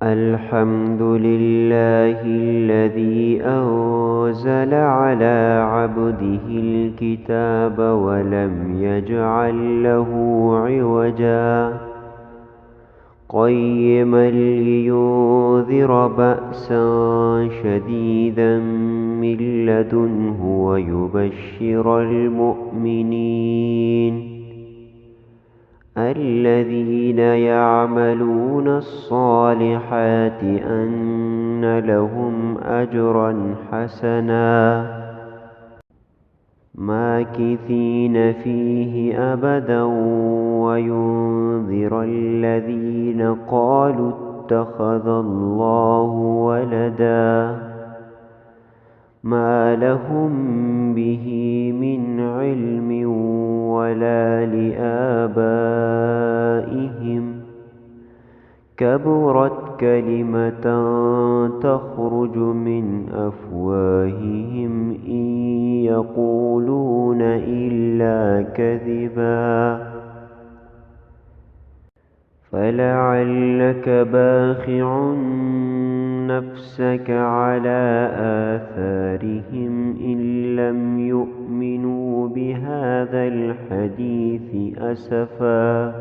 الحمد لله الذي أنزل على عبده الكتاب ولم يجعل له عوجا قيما لينذر بأسا شديدا من لدنه ويبشر المؤمنين الذين يعملون الصالحات أن لهم أجرا حسنا ماكثين فيه أبدا وينذر الذين قالوا اتخذ الله ولدا ما لهم به من علم ولا لآبائهم كبرت كلمة تخرج من أفواههم إن يقولون إلا كذبا فلعلك باخع نفسك على آثارهم إن لم يؤمنوا بهذا الحديث أسفا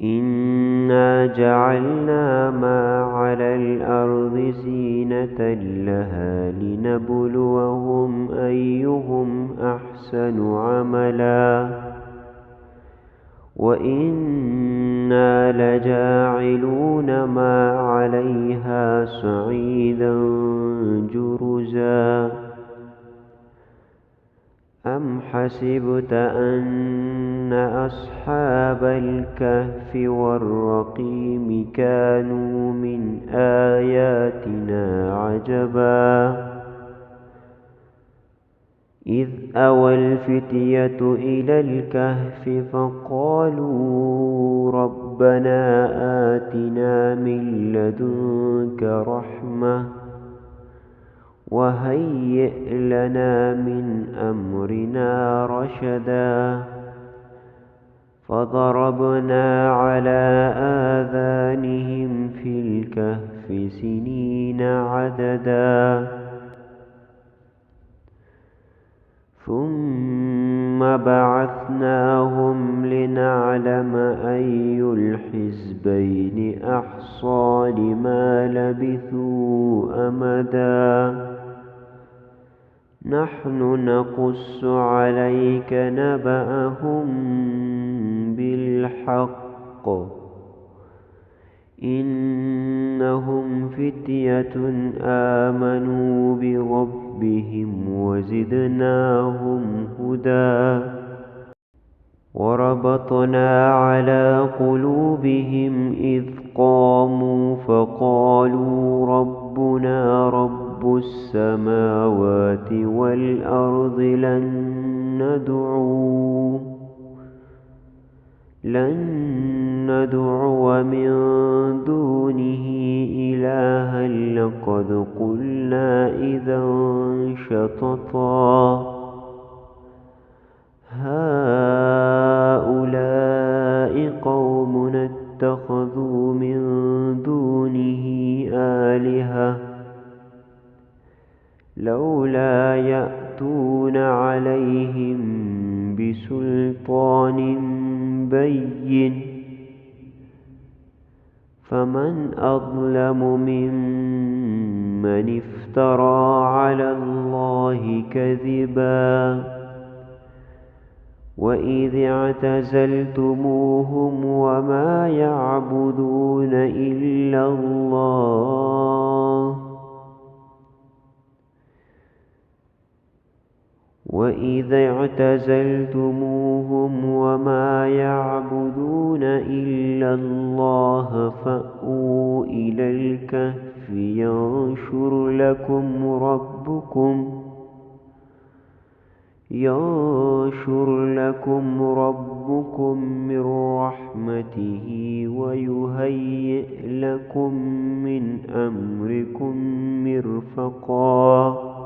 إنا جعلنا ما على الأرض زينة لها لنبلوهم أيهم أحسن عملا وإنا لجاعلون ما عليها صعيدا جرزا أم حسبت أن أصحاب الكهف والرقيم كانوا من آياتنا عجبا إذ أوى الفتية إلى الكهف فقالوا ربنا آتنا من لدنك رحمة وهيئ لنا من أمرنا رشدا فضربنا على آذانهم في الكهف سنين عددا ثم بعثناهم لنعلم أي الحزبين أحصى لما لبثوا أمدا نحن نقص عليك نبأهم بالحق إنهم فتية آمنوا بربهم وزدناهم هدى وربطنا على قلوبهم إذ قاموا فقالوا ربنا رب السماوات والأرض لن ندعو من دونه إلها لقد قلنا إذا شططا هؤلاء قومنا اتخذوا من دونه آلهة لولا يأتون عليهم بسلطان بين فمن أظلم ممن افترى على الله كذبا وإذ اعتزلتموهم وما يعبدون إلا الله فأووا إلى الكهف ينشر لكم ربكم من رحمته ويهيئ لكم من أمركم مرفقا